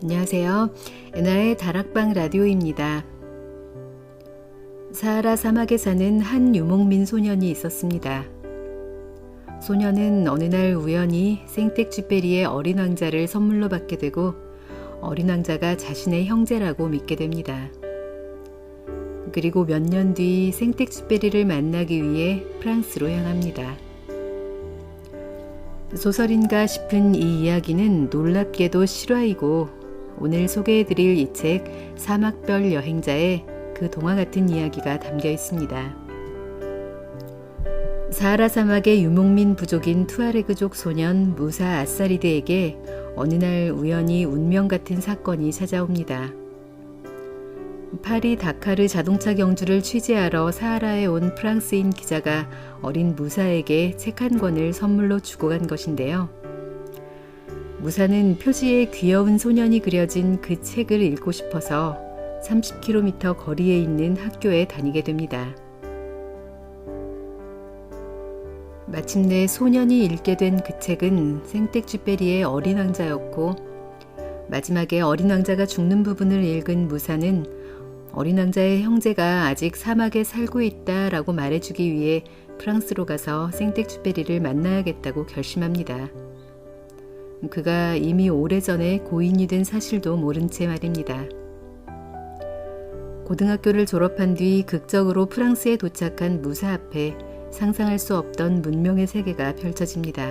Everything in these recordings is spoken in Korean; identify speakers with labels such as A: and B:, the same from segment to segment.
A: 안녕하세요. 은하의 다락방 라디오입니다. 사하라 사막에 사는 한 유목민 소년이 있었습니다. 소년은 어느 날 우연히 생텍쥐페리의 어린 왕자를 선물로 받게 되고 어린 왕자가 자신의 형제라고 믿게 됩니다. 그리고 몇 년 뒤 생텍쥐페리를 만나기 위해 프랑스로 향합니다. 소설인가 싶은 이 이야기는 놀랍게도 실화이고 오늘 소개해드릴 이 책 사막별 여행자에 그 동화 같은 이야기가 담겨 있습니다. 사하라 사막의 유목민 부족인 투아레그족 소년 무사 아사리드에게 어느 날 우연히 운명 같은 사건이 찾아옵니다. 파리 다카르 자동차 경주를 취재하러 사하라에 온 프랑스인 기자가 어린 무사에게 책 한 권을 선물로 주고 간 것인데요. 무사는 표지에 귀여운 소년이 그려진 그 책을 읽고 싶어서 30km 거리에 있는 학교에 다니게 됩니다. 마침내 소년이 읽게 된 그 책은 생텍쥐페리의 어린 왕자였고 마지막에 어린 왕자가 죽는 부분을 읽은 무사는 어린 왕자의 형제가 아직 사막에 살고 있다라고 말해주기 위해 프랑스로 가서 생텍쥐페리를 만나야겠다고 결심합니다. 그가 이미 오래전에 고인이 된 사실도 모른 채 말입니다. 고등학교를 졸업한 뒤 극적으로 프랑스에 도착한 무사 앞에 상상할 수 없던 문명의 세계가 펼쳐집니다.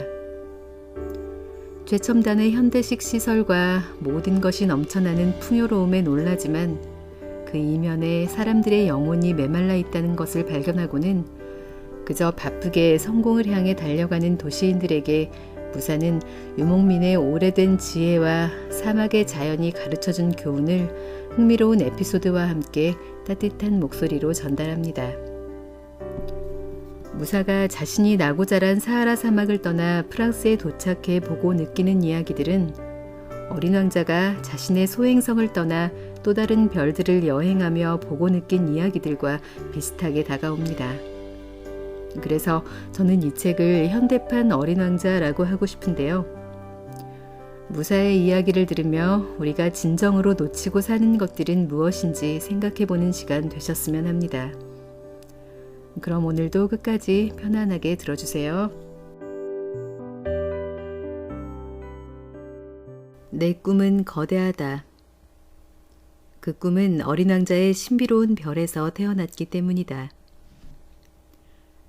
A: 최첨단의 현대식 시설과 모든 것이 넘쳐나는 풍요로움에 놀라지만 그 이면에 사람들의 영혼이 메말라 있다는 것을 발견하고는 그저 바쁘게 성공을 향해 달려가는 도시인들에게 무사는 유목민의 오래된 지혜와 사막의 자연이 가르쳐준 교훈을 흥미로운 에피소드와 함께 따뜻한 목소리로 전달합니다. 무사가 자신이 나고 자란 사하라 사막을 떠나 프랑스에 도착해 보고 느끼는 이야기들은 어린 왕자가 자신의 소행성을 떠나 또 다른 별들을 여행하며 보고 느낀 이야기들과 비슷하게 다가옵니다. 그래서 저는 이 책을 현대판 어린 왕자라고 하고 싶은데요. 무사의 이야기를 들으며 우리가 진정으로 놓치고 사는 것들은 무엇인지 생각해보는 시간 되셨으면 합니다. 그럼 오늘도 끝까지 편안하게 들어주세요. 내 꿈은 거대하다. 그 꿈은 어린 왕자의 신비로운 별에서 태어났기 때문이다.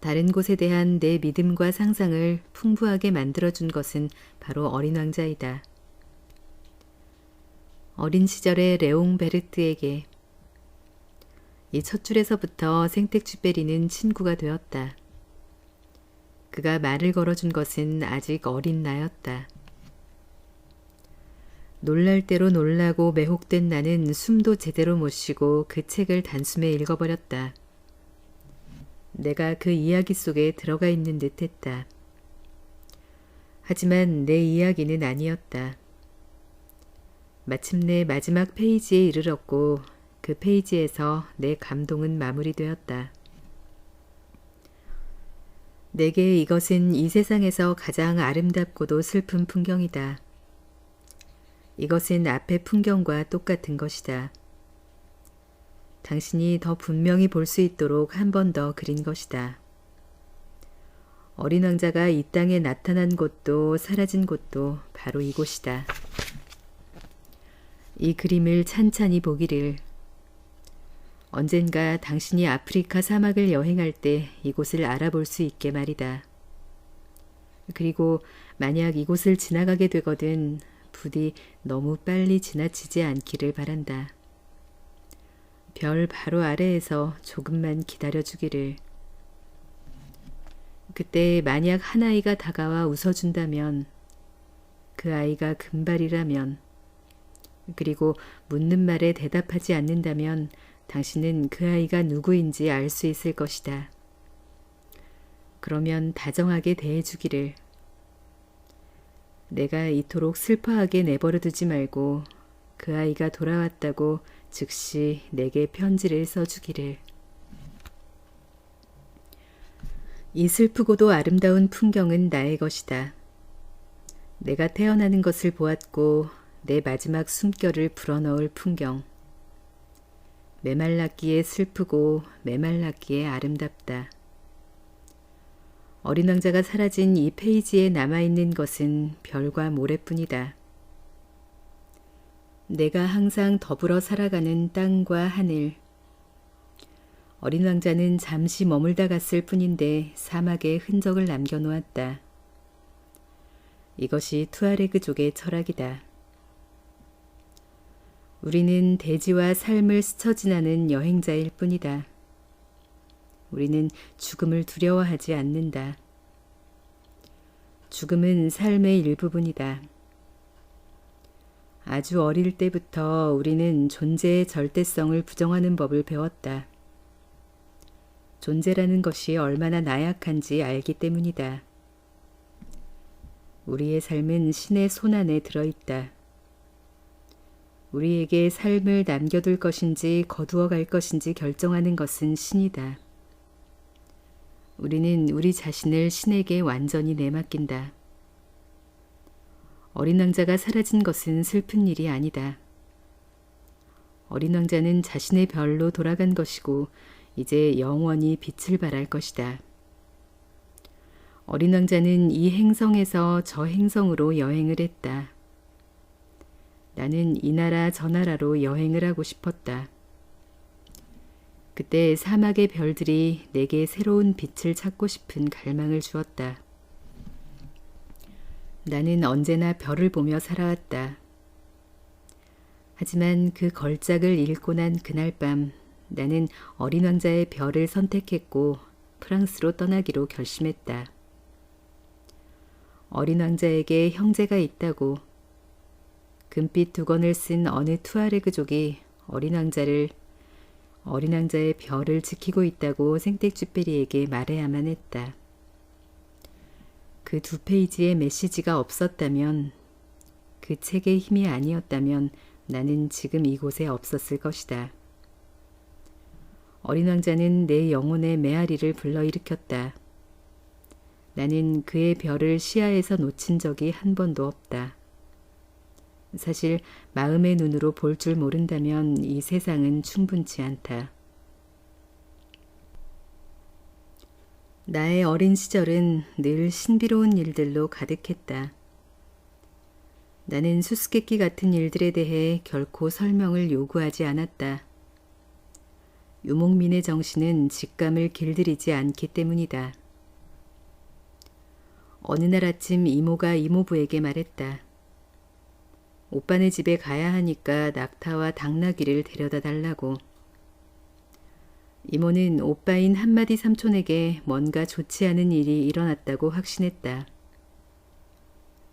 A: 다른 곳에 대한 내 믿음과 상상을 풍부하게 만들어준 것은 바로 어린 왕자이다. 어린 시절의 레옹 베르트에게 이 첫 줄에서부터 생텍쥐페리는 친구가 되었다. 그가 말을 걸어준 것은 아직 어린 나였다. 놀랄 대로 놀라고 매혹된 나는 숨도 제대로 못 쉬고 그 책을 단숨에 읽어버렸다. 내가 그 이야기 속에 들어가 있는 듯 했다. 하지만 내 이야기는 아니었다. 마침내 마지막 페이지에 이르렀고 그 페이지에서 내 감동은 마무리되었다. 내게 이것은 이 세상에서 가장 아름답고도 슬픈 풍경이다. 이것은 앞의 풍경과 똑같은 것이다. 당신이 더 분명히 볼 수 있도록 한 번 더 그린 것이다. 어린 왕자가 이 땅에 나타난 곳도 사라진 곳도 바로 이곳이다. 이 그림을 찬찬히 보기를. 언젠가 당신이 아프리카 사막을 여행할 때 이곳을 알아볼 수 있게 말이다. 그리고 만약 이곳을 지나가게 되거든 부디 너무 빨리 지나치지 않기를 바란다. 별 바로 아래에서 조금만 기다려주기를. 그때 만약 한 아이가 다가와 웃어준다면, 그 아이가 금발이라면, 그리고 묻는 말에 대답하지 않는다면 당신은 그 아이가 누구인지 알 수 있을 것이다. 그러면 다정하게 대해주기를. 내가 이토록 슬퍼하게 내버려 두지 말고 그 아이가 돌아왔다고 즉시 내게 편지를 써주기를. 이 슬프고도 아름다운 풍경은 나의 것이다. 내가 태어나는 것을 보았고 내 마지막 숨결을 불어넣을 풍경. 메말랐기에 슬프고 메말랐기에 아름답다. 어린 왕자가 사라진 이 페이지에 남아있는 것은 별과 모래뿐이다. 내가 항상 더불어 살아가는 땅과 하늘. 어린 왕자는 잠시 머물다 갔을 뿐인데 사막에 흔적을 남겨놓았다. 이것이 투아레그족의 철학이다. 우리는 대지와 삶을 스쳐 지나는 여행자일 뿐이다. 우리는 죽음을 두려워하지 않는다. 죽음은 삶의 일부분이다. 아주 어릴 때부터 우리는 존재의 절대성을 부정하는 법을 배웠다. 존재라는 것이 얼마나 나약한지 알기 때문이다. 우리의 삶은 신의 손안에 들어있다. 우리에게 삶을 남겨둘 것인지 거두어 갈 것인지 결정하는 것은 신이다. 우리는 우리 자신을 신에게 완전히 내맡긴다. 어린 왕자가 사라진 것은 슬픈 일이 아니다. 어린 왕자는 자신의 별로 돌아간 것이고 이제 영원히 빛을 발할 것이다. 어린 왕자는 이 행성에서 저 행성으로 여행을 했다. 나는 이 나라 저 나라로 여행을 하고 싶었다. 그때 사막의 별들이 내게 새로운 빛을 찾고 싶은 갈망을 주었다. 나는 언제나 별을 보며 살아왔다. 하지만 그 걸작을 읽고 난 그날 밤 나는 어린 왕자의 별을 선택했고 프랑스로 떠나기로 결심했다. 어린 왕자에게 형제가 있다고, 금빛 두건을 쓴 어느 투아레그족이 어린 왕자의 별을 지키고 있다고 생텍쥐페리에게 말해야만 했다. 그 2페이지의 메시지가 없었다면, 그 책의 힘이 아니었다면 나는 지금 이곳에 없었을 것이다. 어린 왕자는 내 영혼의 메아리를 불러일으켰다. 나는 그의 별을 시야에서 놓친 적이 한 번도 없다. 사실 마음의 눈으로 볼 줄 모른다면 이 세상은 충분치 않다. 나의 어린 시절은 늘 신비로운 일들로 가득했다. 나는 수수께끼 같은 일들에 대해 결코 설명을 요구하지 않았다. 유목민의 정신은 직감을 길들이지 않기 때문이다. 어느 날 아침 이모가 이모부에게 말했다. 오빠네 집에 가야 하니까 낙타와 당나귀를 데려다 달라고. 이모는 오빠인 한마디 삼촌에게 뭔가 좋지 않은 일이 일어났다고 확신했다.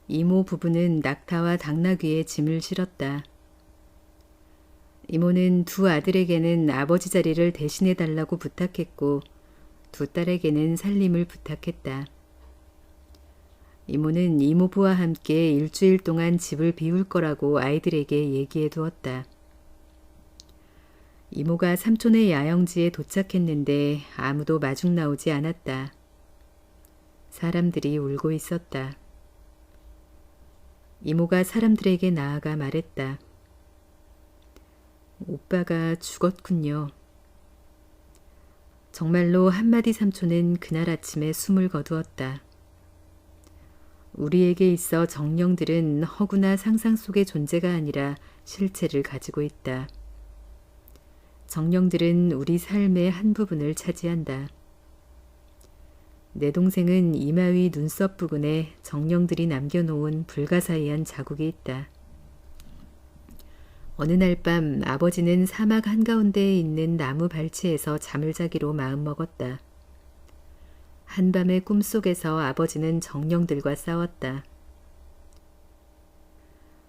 A: 이모 부부는 낙타와 당나귀에 짐을 실었다. 이모는 2 아들에게는 아버지 자리를 대신해 달라고 부탁했고 2 딸에게는 살림을 부탁했다. 이모는 이모부와 함께 일주일 동안 집을 비울 거라고 아이들에게 얘기해 두었다. 이모가 삼촌의 야영지에 도착했는데 아무도 마중 나오지 않았다. 사람들이 울고 있었다. 이모가 사람들에게 나아가 말했다. 오빠가 죽었군요. 정말로 한마디 삼촌은 그날 아침에 숨을 거두었다. 우리에게 있어 정령들은 허구나 상상 속의 존재가 아니라 실체를 가지고 있다. 정령들은 우리 삶의 한 부분을 차지한다. 내 동생은 이마 위 눈썹 부근에 정령들이 남겨놓은 불가사의한 자국이 있다. 어느 날 밤 아버지는 사막 한가운데에 있는 나무 발치에서 잠을 자기로 마음먹었다. 한밤의 꿈속에서 아버지는 정령들과 싸웠다.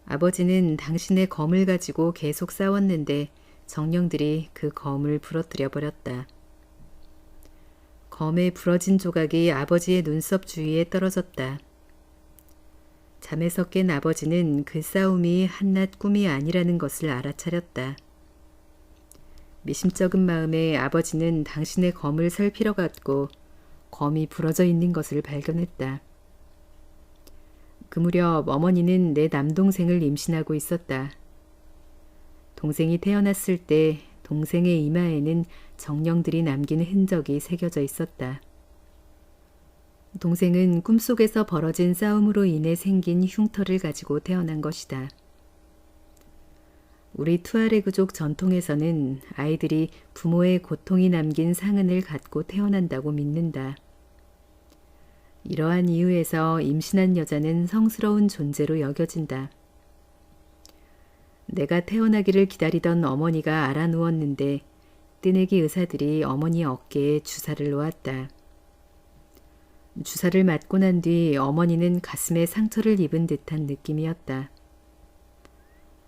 A: 아버지는 당신의 검을 가지고 계속 싸웠는데 정령들이 그 검을 부러뜨려 버렸다. 검의 부러진 조각이 아버지의 눈썹 주위에 떨어졌다. 잠에서 깬 아버지는 그 싸움이 한낱 꿈이 아니라는 것을 알아차렸다. 미심쩍은 마음에 아버지는 당신의 검을 살피러 갔고 검이 부러져 있는 것을 발견했다. 그 무렵 어머니는 내 남동생을 임신하고 있었다. 동생이 태어났을 때 동생의 이마에는 정령들이 남긴 흔적이 새겨져 있었다. 동생은 꿈속에서 벌어진 싸움으로 인해 생긴 흉터를 가지고 태어난 것이다. 우리 투아레그족 전통에서는 아이들이 부모의 고통이 남긴 상흔을 갖고 태어난다고 믿는다. 이러한 이유에서 임신한 여자는 성스러운 존재로 여겨진다. 내가 태어나기를 기다리던 어머니가 알아누웠는데 뜨내기 의사들이 어머니 어깨에 주사를 놓았다. 주사를 맞고 난 뒤 어머니는 가슴에 상처를 입은 듯한 느낌이었다.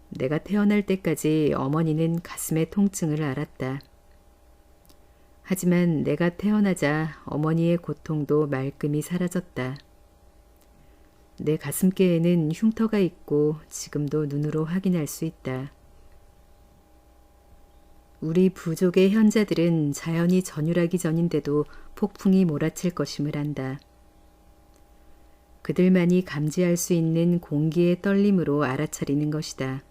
A: 내가 태어날 때까지 어머니는 가슴의 통증을 앓았다. 하지만 내가 태어나자 어머니의 고통도 말끔히 사라졌다. 내 가슴께에는 흉터가 있고 지금도 눈으로 확인할 수 있다. 우리 부족의 현자들은 자연이 전율하기 전인데도 폭풍이 몰아칠 것임을 안다. 그들만이 감지할 수 있는 공기의 떨림으로 알아차리는 것이다.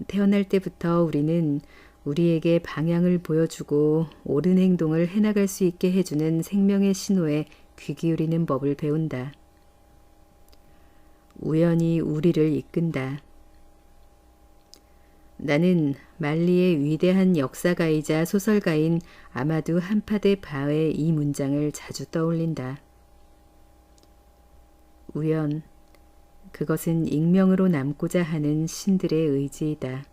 A: 태어날 때부터 우리는 우리에게 방향을 보여주고 옳은 행동을 해나갈 수 있게 해주는 생명의 신호에 귀 기울이는 법을 배운다. 우연히 우리를 이끈다. 나는 말리의 위대한 역사가이자 소설가인 아마두 함파데 바의 이 문장을 자주 떠올린다. 우연, 그것은 익명으로 남고자 하는 신들의 의지이다.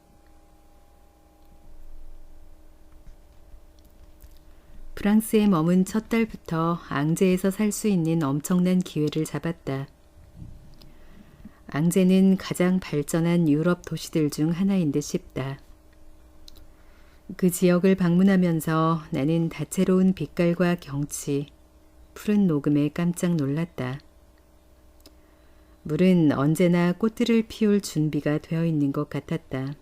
A: 프랑스에 머문 첫 달부터 앙제에서 살 수 있는 엄청난 기회를 잡았다. 앙제는 가장 발전한 유럽 도시들 중 하나인 듯 싶다. 그 지역을 방문하면서 나는 다채로운 빛깔과 경치, 푸른 녹음에 깜짝 놀랐다. 물은 언제나 꽃들을 피울 준비가 되어 있는 것 같았다.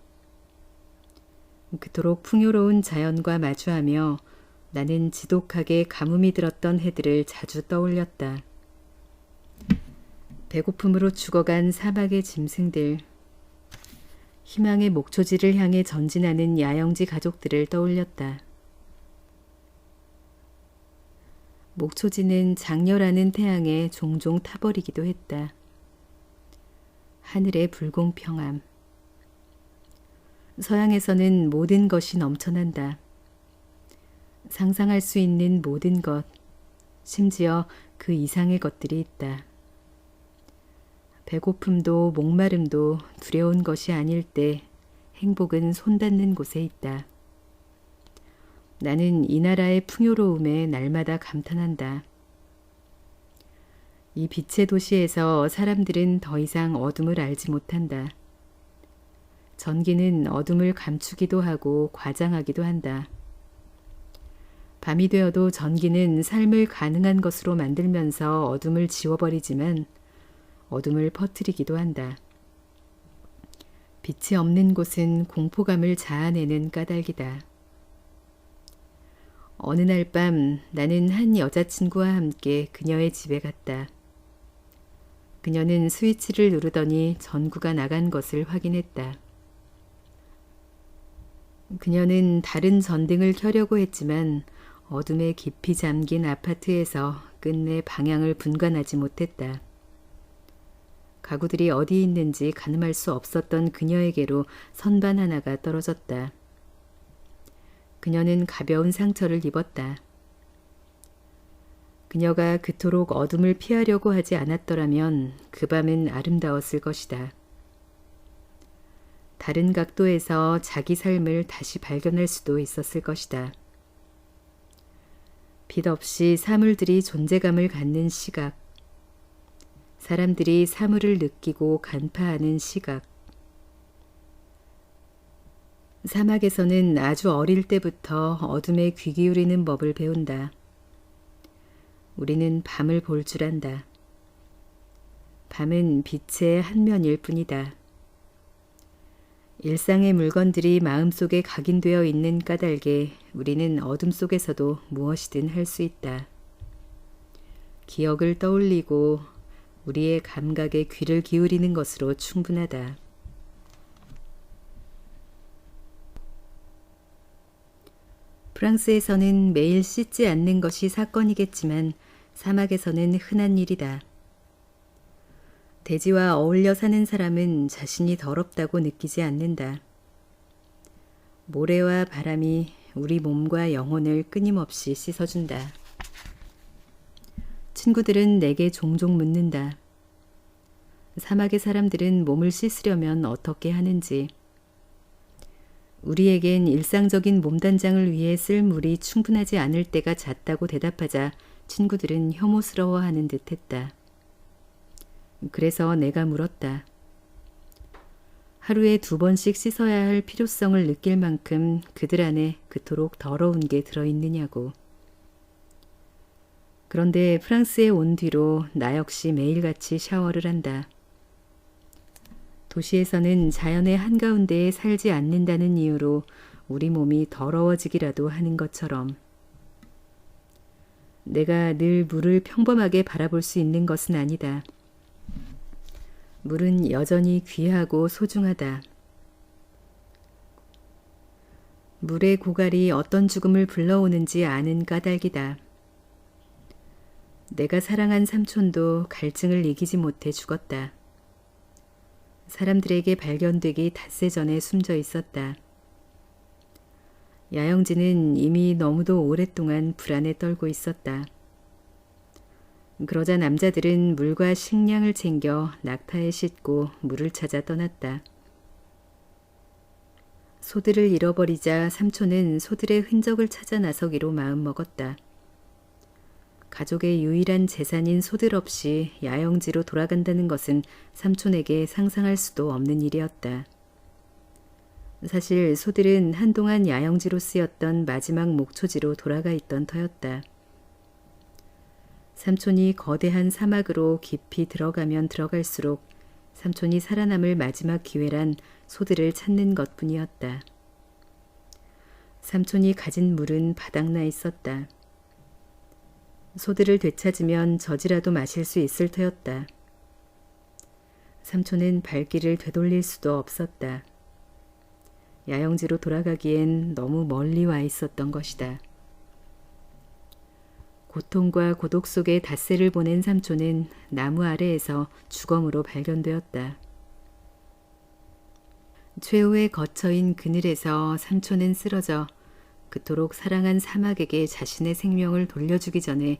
A: 그토록 풍요로운 자연과 마주하며 나는 지독하게 가뭄이 들었던 해들을 자주 떠올렸다. 배고픔으로 죽어간 사막의 짐승들, 희망의 목초지를 향해 전진하는 야영지 가족들을 떠올렸다. 목초지는 장렬하는 태양에 종종 타버리기도 했다. 하늘의 불공평함. 서양에서는 모든 것이 넘쳐난다. 상상할 수 있는 모든 것, 심지어 그 이상의 것들이 있다. 배고픔도 목마름도 두려운 것이 아닐 때 행복은 손닿는 곳에 있다. 나는 이 나라의 풍요로움에 날마다 감탄한다. 이 빛의 도시에서 사람들은 더 이상 어둠을 알지 못한다. 전기는 어둠을 감추기도 하고 과장하기도 한다. 밤이 되어도 전기는 삶을 가능한 것으로 만들면서 어둠을 지워버리지만 어둠을 퍼뜨리기도 한다. 빛이 없는 곳은 공포감을 자아내는 까닭이다. 어느 날 밤 나는 한 여자친구와 함께 그녀의 집에 갔다. 그녀는 스위치를 누르더니 전구가 나간 것을 확인했다. 그녀는 다른 전등을 켜려고 했지만 어둠에 깊이 잠긴 아파트에서 끝내 방향을 분간하지 못했다. 가구들이 어디 있는지 가늠할 수 없었던 그녀에게로 선반 하나가 떨어졌다. 그녀는 가벼운 상처를 입었다. 그녀가 그토록 어둠을 피하려고 하지 않았더라면 그 밤은 아름다웠을 것이다. 다른 각도에서 자기 삶을 다시 발견할 수도 있었을 것이다. 빛 없이 사물들이 존재감을 갖는 시각. 사람들이 사물을 느끼고 간파하는 시각. 사막에서는 아주 어릴 때부터 어둠에 귀 기울이는 법을 배운다. 우리는 밤을 볼 줄 안다. 밤은 빛의 한 면일 뿐이다. 일상의 물건들이 마음속에 각인되어 있는 까닭에 우리는 어둠 속에서도 무엇이든 할 수 있다. 기억을 떠올리고 우리의 감각에 귀를 기울이는 것으로 충분하다. 프랑스에서는 매일 씻지 않는 것이 사건이겠지만 사막에서는 흔한 일이다. 대지와 어울려 사는 사람은 자신이 더럽다고 느끼지 않는다. 모래와 바람이 우리 몸과 영혼을 끊임없이 씻어준다. 친구들은 내게 종종 묻는다. 사막의 사람들은 몸을 씻으려면 어떻게 하는지. 우리에겐 일상적인 몸단장을 위해 쓸 물이 충분하지 않을 때가 잦다고 대답하자 친구들은 혐오스러워하는 듯 했다. 그래서 내가 물었다. 하루에 2번씩 씻어야 할 필요성을 느낄 만큼 그들 안에 그토록 더러운 게 들어있느냐고. 그런데 프랑스에 온 뒤로 나 역시 매일같이 샤워를 한다. 도시에서는 자연의 한가운데에 살지 않는다는 이유로 우리 몸이 더러워지기라도 하는 것처럼. 내가 늘 물을 평범하게 바라볼 수 있는 것은 아니다. 물은 여전히 귀하고 소중하다. 물의 고갈이 어떤 죽음을 불러오는지 아는 까닭이다. 내가 사랑한 삼촌도 갈증을 이기지 못해 죽었다. 사람들에게 발견되기 닷새 전에 숨져 있었다. 야영지는 이미 너무도 오랫동안 불안에 떨고 있었다. 그러자 남자들은 물과 식량을 챙겨 낙타에 싣고 물을 찾아 떠났다. 소들을 잃어버리자 삼촌은 소들의 흔적을 찾아 나서기로 마음먹었다. 가족의 유일한 재산인 소들 없이 야영지로 돌아간다는 것은 삼촌에게 상상할 수도 없는 일이었다. 사실 소들은 한동안 야영지로 쓰였던 마지막 목초지로 돌아가 있던 터였다. 삼촌이 거대한 사막으로 깊이 들어가면 들어갈수록 삼촌이 살아남을 마지막 기회란 소들을 찾는 것뿐이었다. 삼촌이 가진 물은 바닥나 있었다. 소들을 되찾으면 젖이라도 마실 수 있을 터였다. 삼촌은 발길을 되돌릴 수도 없었다. 야영지로 돌아가기엔 너무 멀리 와 있었던 것이다. 고통과 고독 속에 닷새를 보낸 삼촌은 나무 아래에서 주검으로 발견되었다. 최후의 거처인 그늘에서 삼촌은 쓰러져 그토록 사랑한 사막에게 자신의 생명을 돌려주기 전에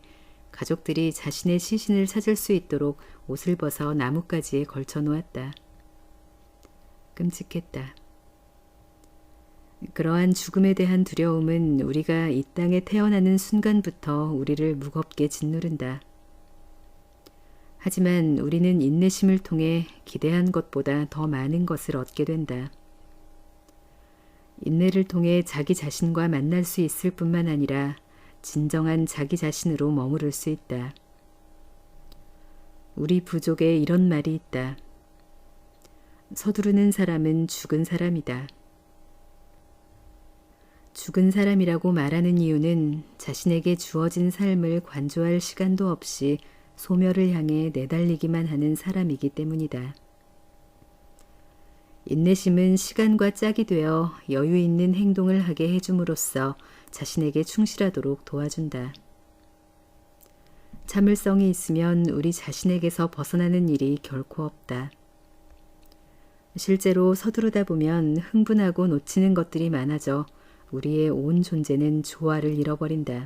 A: 가족들이 자신의 시신을 찾을 수 있도록 옷을 벗어 나뭇가지에 걸쳐 놓았다. 끔찍했다. 그러한 죽음에 대한 두려움은 우리가 이 땅에 태어나는 순간부터 우리를 무겁게 짓누른다. 하지만 우리는 인내심을 통해 기대한 것보다 더 많은 것을 얻게 된다. 인내를 통해 자기 자신과 만날 수 있을 뿐만 아니라 진정한 자기 자신으로 머무를 수 있다. 우리 부족에 이런 말이 있다. 서두르는 사람은 죽은 사람이다. 죽은 사람이라고 말하는 이유는 자신에게 주어진 삶을 관조할 시간도 없이 소멸을 향해 내달리기만 하는 사람이기 때문이다. 인내심은 시간과 짝이 되어 여유 있는 행동을 하게 해줌으로써 자신에게 충실하도록 도와준다. 참을성이 있으면 우리 자신에게서 벗어나는 일이 결코 없다. 실제로 서두르다 보면 흥분하고 놓치는 것들이 많아져 우리의 온 존재는 조화를 잃어버린다.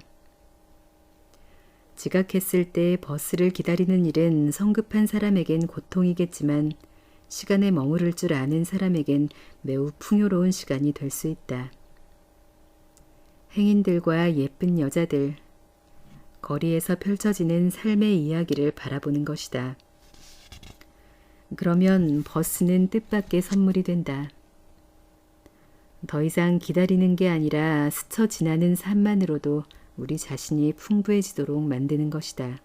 A: 지각했을 때 버스를 기다리는 일은 성급한 사람에겐 고통이겠지만 시간에 머무를 줄 아는 사람에겐 매우 풍요로운 시간이 될 수 있다. 행인들과 예쁜 여자들, 거리에서 펼쳐지는 삶의 이야기를 바라보는 것이다. 그러면 버스는 뜻밖의 선물이 된다. 더 이상 기다리는 게 아니라 스쳐 지나는 삶만으로도 우리 자신이 풍부해지도록 만드는 것이다.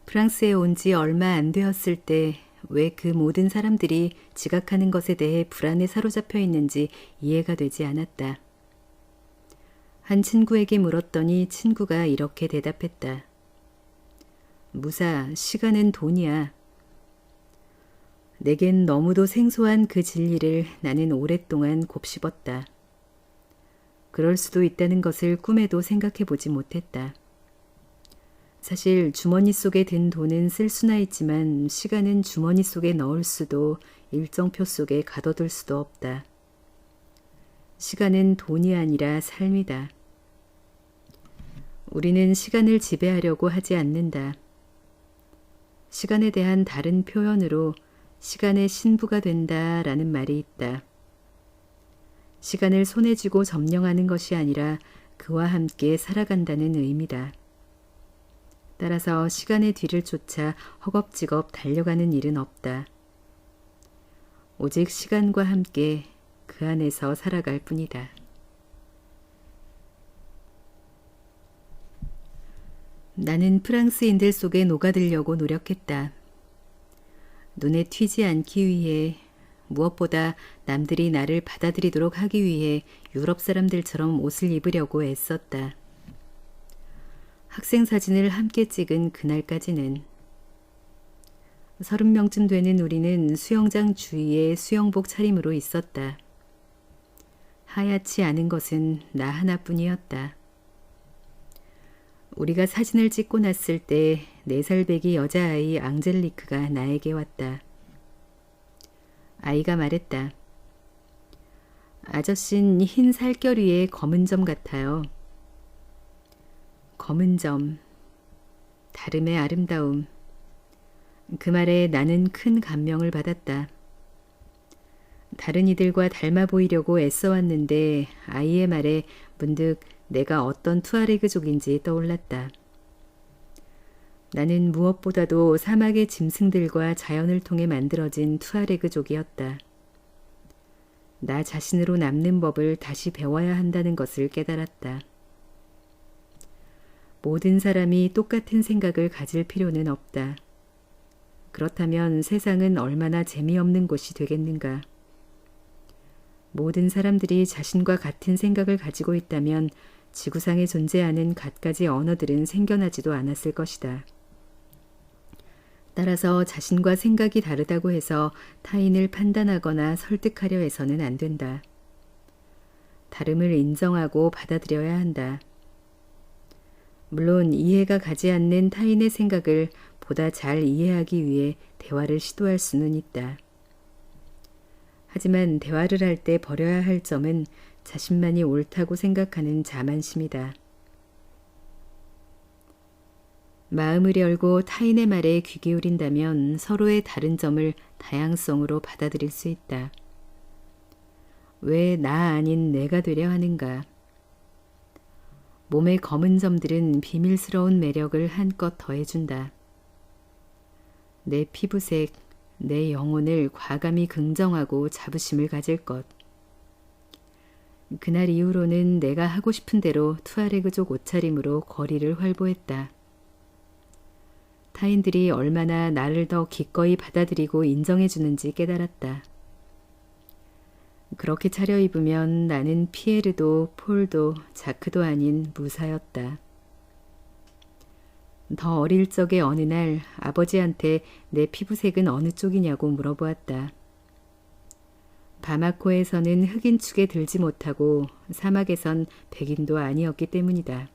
A: 프랑스에 온 지 얼마 안 되었을 때 왜 그 모든 사람들이 지각하는 것에 대해 불안에 사로잡혀 있는지 이해가 되지 않았다. 한 친구에게 물었더니 친구가 이렇게 대답했다. 무사, 시간은 돈이야. 내겐 너무도 생소한 그 진리를 나는 오랫동안 곱씹었다. 그럴 수도 있다는 것을 꿈에도 생각해 보지 못했다. 사실 주머니 속에 든 돈은 쓸 수나 있지만 시간은 주머니 속에 넣을 수도 일정표 속에 가둬둘 수도 없다. 시간은 돈이 아니라 삶이다. 우리는 시간을 지배하려고 하지 않는다. 시간에 대한 다른 표현으로 시간의 신부가 된다라는 말이 있다. 시간을 손에 쥐고 점령하는 것이 아니라 그와 함께 살아간다는 의미다. 따라서 시간의 뒤를 쫓아 허겁지겁 달려가는 일은 없다. 오직 시간과 함께 그 안에서 살아갈 뿐이다. 나는 프랑스인들 속에 녹아들려고 노력했다. 눈에 튀지 않기 위해, 무엇보다 남들이 나를 받아들이도록 하기 위해 유럽 사람들처럼 옷을 입으려고 애썼다. 학생 사진을 함께 찍은 그날까지는 30명쯤 되는 우리는 수영장 주위에 수영복 차림으로 있었다. 하얗지 않은 것은 나 하나뿐이었다. 우리가 사진을 찍고 났을 때 4살 배기 여자아이 앙젤리크가 나에게 왔다. 아이가 말했다. 아저씨는 흰 살결 위에 검은 점 같아요. 검은 점, 다름의 아름다움. 그 말에 나는 큰 감명을 받았다. 다른 이들과 닮아 보이려고 애써왔는데 아이의 말에 문득 내가 어떤 투아레그족인지 떠올랐다. 나는 무엇보다도 사막의 짐승들과 자연을 통해 만들어진 투아레그족이었다. 나 자신으로 남는 법을 다시 배워야 한다는 것을 깨달았다. 모든 사람이 똑같은 생각을 가질 필요는 없다. 그렇다면 세상은 얼마나 재미없는 곳이 되겠는가. 모든 사람들이 자신과 같은 생각을 가지고 있다면 지구상에 존재하는 갖가지 언어들은 생겨나지도 않았을 것이다. 따라서 자신과 생각이 다르다고 해서 타인을 판단하거나 설득하려 해서는 안 된다. 다름을 인정하고 받아들여야 한다. 물론 이해가 가지 않는 타인의 생각을 보다 잘 이해하기 위해 대화를 시도할 수는 있다. 하지만 대화를 할 때 버려야 할 점은 자신만이 옳다고 생각하는 자만심이다. 마음을 열고 타인의 말에 귀 기울인다면 서로의 다른 점을 다양성으로 받아들일 수 있다. 왜 나 아닌 내가 되려 하는가? 몸의 검은 점들은 비밀스러운 매력을 한껏 더해준다. 내 피부색, 내 영혼을 과감히 긍정하고 자부심을 가질 것. 그날 이후로는 내가 하고 싶은 대로 투아레그족 옷차림으로 거리를 활보했다. 타인들이 얼마나 나를 더 기꺼이 받아들이고 인정해주는지 깨달았다. 그렇게 차려입으면 나는 피에르도 폴도 자크도 아닌 무사였다. 더 어릴 적의 어느 날 아버지한테 내 피부색은 어느 쪽이냐고 물어보았다. 바마코에서는 흑인 축에 들지 못하고 사막에선 백인도 아니었기 때문이다.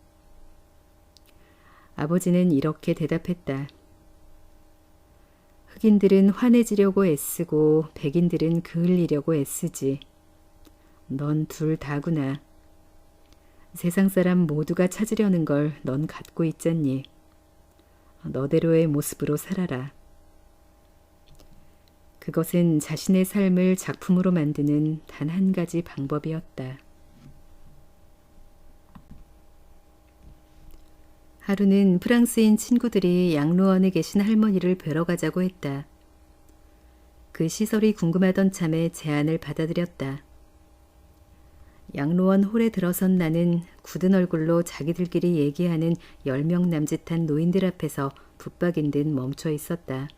A: 아버지는 이렇게 대답했다. 흑인들은 환해지려고 애쓰고 백인들은 그을리려고 애쓰지. 넌 둘 다구나. 세상 사람 모두가 찾으려는 걸 넌 갖고 있잖니. 너대로의 모습으로 살아라. 그것은 자신의 삶을 작품으로 만드는 단 한 가지 방법이었다. 하루는 프랑스인 친구들이 양로원에 계신 할머니를 뵈러 가자고 했다. 그 시설이 궁금하던 참에 제안을 받아들였다. 양로원 홀에 들어선 나는 굳은 얼굴로 자기들끼리 얘기하는 10명 남짓한 노인들 앞에서 붙박인 듯 멈춰 있었다.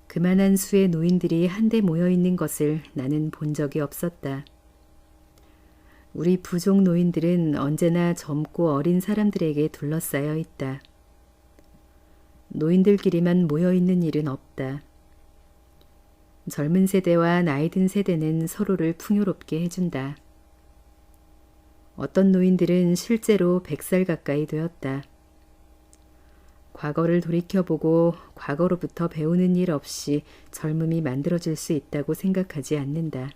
A: 그만한 수의 노인들이 한데 모여 있는 것을 나는 본 적이 없었다. 우리 부족 노인들은 언제나 젊고 어린 사람들에게 둘러싸여 있다. 노인들끼리만 모여있는 일은 없다. 젊은 세대와 나이 든 세대는 서로를 풍요롭게 해준다. 어떤 노인들은 실제로 100살 가까이 되었다. 과거를 돌이켜보고 과거로부터 배우는 일 없이 젊음이 만들어질 수 있다고 생각하지 않는다.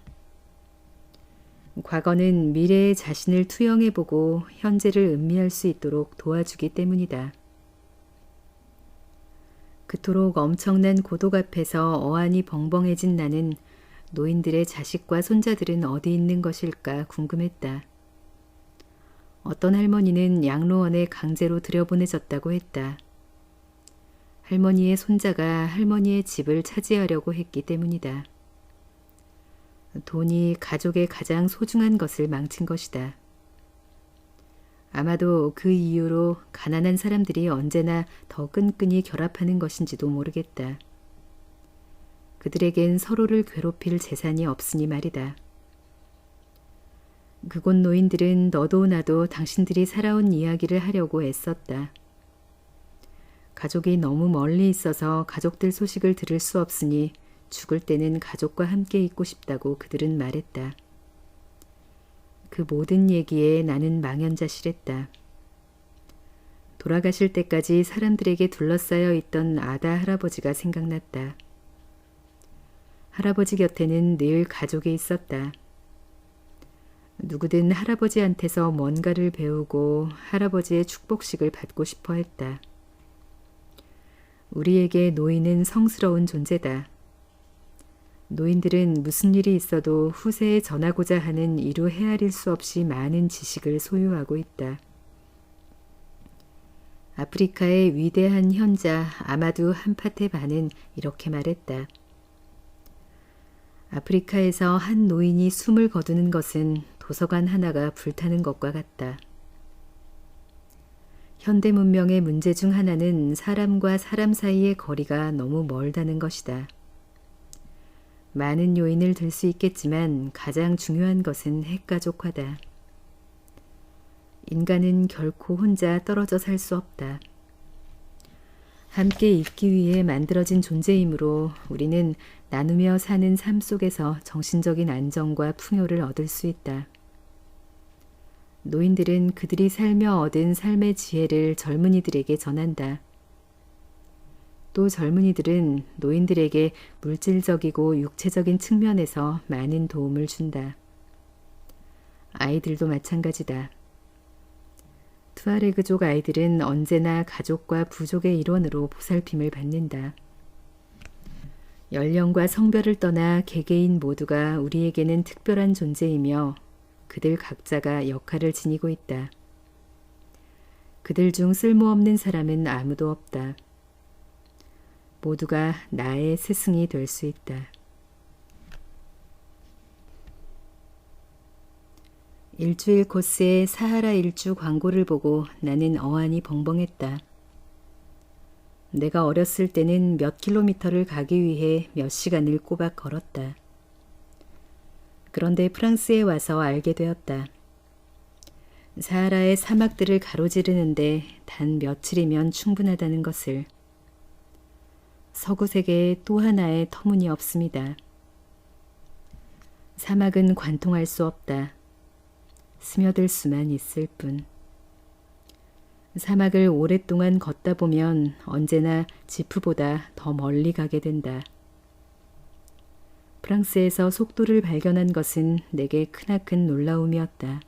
A: 과거는 미래의 자신을 투영해보고 현재를 음미할 수 있도록 도와주기 때문이다. 그토록 엄청난 고독 앞에서 어안이 벙벙해진 나는 노인들의 자식과 손자들은 어디 있는 것일까 궁금했다. 어떤 할머니는 양로원에 강제로 들여보내졌다고 했다. 할머니의 손자가 할머니의 집을 차지하려고 했기 때문이다. 돈이 가족의 가장 소중한 것을 망친 것이다. 아마도 그 이유로 가난한 사람들이 언제나 더 끈끈이 결합하는 것인지도 모르겠다. 그들에겐 서로를 괴롭힐 재산이 없으니 말이다. 그곳 노인들은 너도 나도 당신들이 살아온 이야기를 하려고 애썼다. 가족이 너무 멀리 있어서 가족들 소식을 들을 수 없으니 죽을 때는 가족과 함께 있고 싶다고 그들은 말했다. 그 모든 얘기에 나는 망연자실했다. 돌아가실 때까지 사람들에게 둘러싸여 있던 아다 할아버지가 생각났다. 할아버지 곁에는 늘 가족이 있었다. 누구든 할아버지한테서 뭔가를 배우고 할아버지의 축복식을 받고 싶어 했다. 우리에게 노인은 성스러운 존재다. 노인들은 무슨 일이 있어도 후세에 전하고자 하는 이루 헤아릴 수 없이 많은 지식을 소유하고 있다. 아프리카의 위대한 현자 아마두 함파테바는 이렇게 말했다. 아프리카에서 한 노인이 숨을 거두는 것은 도서관 하나가 불타는 것과 같다. 현대 문명의 문제 중 하나는 사람과 사람 사이의 거리가 너무 멀다는 것이다. 많은 요인을 들 수 있겠지만 가장 중요한 것은 핵가족화다. 인간은 결코 혼자 떨어져 살 수 없다. 함께 있기 위해 만들어진 존재이므로 우리는 나누며 사는 삶 속에서 정신적인 안정과 풍요를 얻을 수 있다. 노인들은 그들이 살며 얻은 삶의 지혜를 젊은이들에게 전한다. 또 젊은이들은 노인들에게 물질적이고 육체적인 측면에서 많은 도움을 준다. 아이들도 마찬가지다. 투아레그족 아이들은 언제나 가족과 부족의 일원으로 보살핌을 받는다. 연령과 성별을 떠나 개개인 모두가 우리에게는 특별한 존재이며 그들 각자가 역할을 지니고 있다. 그들 중 쓸모없는 사람은 아무도 없다. 모두가 나의 스승이 될 수 있다. 일주일 코스의 사하라 일주 광고를 보고 나는 어안이 벙벙했다. 내가 어렸을 때는 몇 킬로미터를 가기 위해 몇 시간을 꼬박 걸었다. 그런데 프랑스에 와서 알게 되었다. 사하라의 사막들을 가로지르는데 단 며칠이면 충분하다는 것을. 서구 세계의 또 하나의 터무니없습니다. 사막은 관통할 수 없다. 스며들 수만 있을 뿐. 사막을 오랫동안 걷다 보면 언제나 지프보다 더 멀리 가게 된다. 프랑스에서 속도를 발견한 것은 내게 크나큰 놀라움이었다.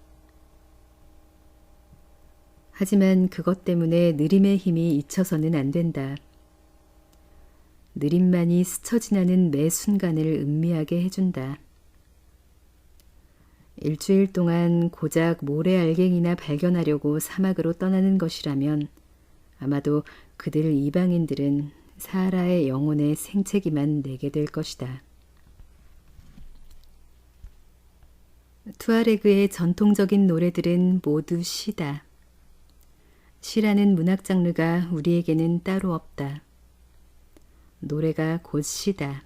A: 하지만 그것 때문에 느림의 힘이 잊혀서는 안 된다. 느림만이 스쳐 지나는 매 순간을 음미하게 해준다. 일주일 동안 고작 모래알갱이나 발견하려고 사막으로 떠나는 것이라면 아마도 그들 이방인들은 사하라의 영혼의 생채기만 내게 될 것이다. 투아레그의 전통적인 노래들은 모두 시다. 시라는 문학 장르가 우리에게는 따로 없다. 노래가 곧 시다.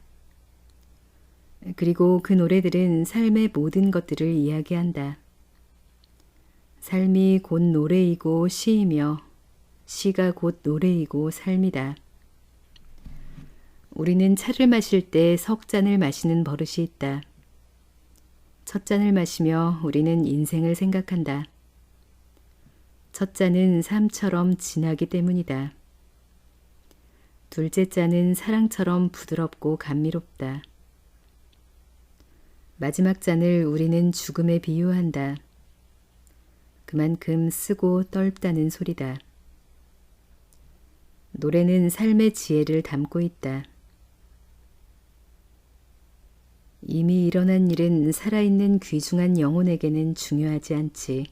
A: 그리고 그 노래들은 삶의 모든 것들을 이야기한다. 삶이 곧 노래이고 시이며 시가 곧 노래이고 삶이다. 우리는 차를 마실 때 석 잔을 마시는 버릇이 있다. 첫 잔을 마시며 우리는 인생을 생각한다. 첫 잔은 삶처럼 진하기 때문이다. 둘째 잔은 사랑처럼 부드럽고 감미롭다. 마지막 잔을 우리는 죽음에 비유한다. 그만큼 쓰고 떫다는 소리다. 노래는 삶의 지혜를 담고 있다. 이미 일어난 일은 살아있는 귀중한 영혼에게는 중요하지 않지.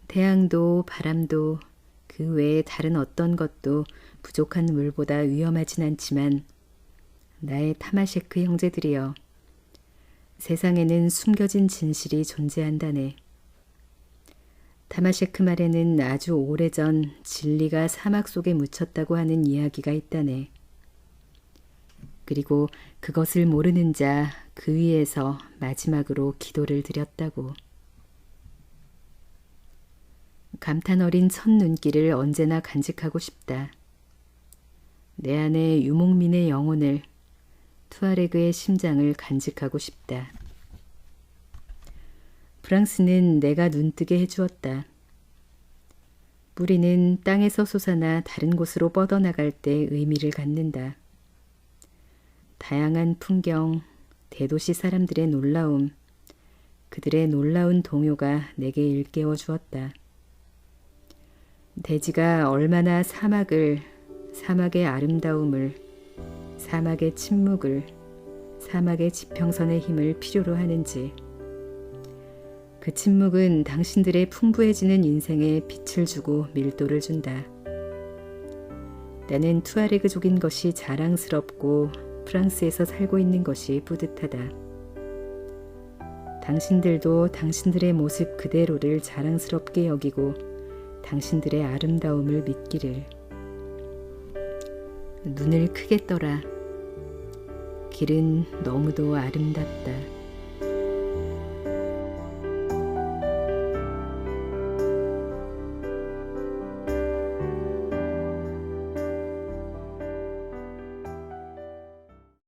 A: 태양도 바람도 그 외에 다른 어떤 것도 부족한 물보다 위험하진 않지만 나의 타마셰크 형제들이여, 세상에는 숨겨진 진실이 존재한다네. 타마셰크 말에는 아주 오래전 진리가 사막 속에 묻혔다고 하는 이야기가 있다네. 그리고 그것을 모르는 자 그 위에서 마지막으로 기도를 드렸다고. 감탄 어린 첫 눈길을 언제나 간직하고 싶다. 내 안에 유목민의 영혼을, 투아레그의 심장을 간직하고 싶다. 프랑스는 내가 눈뜨게 해주었다. 뿌리는 땅에서 솟아나 다른 곳으로 뻗어나갈 때 의미를 갖는다. 다양한 풍경, 대도시 사람들의 놀라움, 그들의 놀라운 동요가 내게 일깨워 주었다. 대지가 얼마나 사막을, 사막의 아름다움을, 사막의 침묵을, 사막의 지평선의 힘을 필요로 하는지. 그 침묵은 당신들의 풍부해지는 인생에 빛을 주고 밀도를 준다. 나는 투아레그족인 것이 자랑스럽고 프랑스에서 살고 있는 것이 뿌듯하다. 당신들도 당신들의 모습 그대로를 자랑스럽게 여기고 당신들의 아름다움을 믿기를. 눈을 크게 떠라. 길은 너무도 아름답다.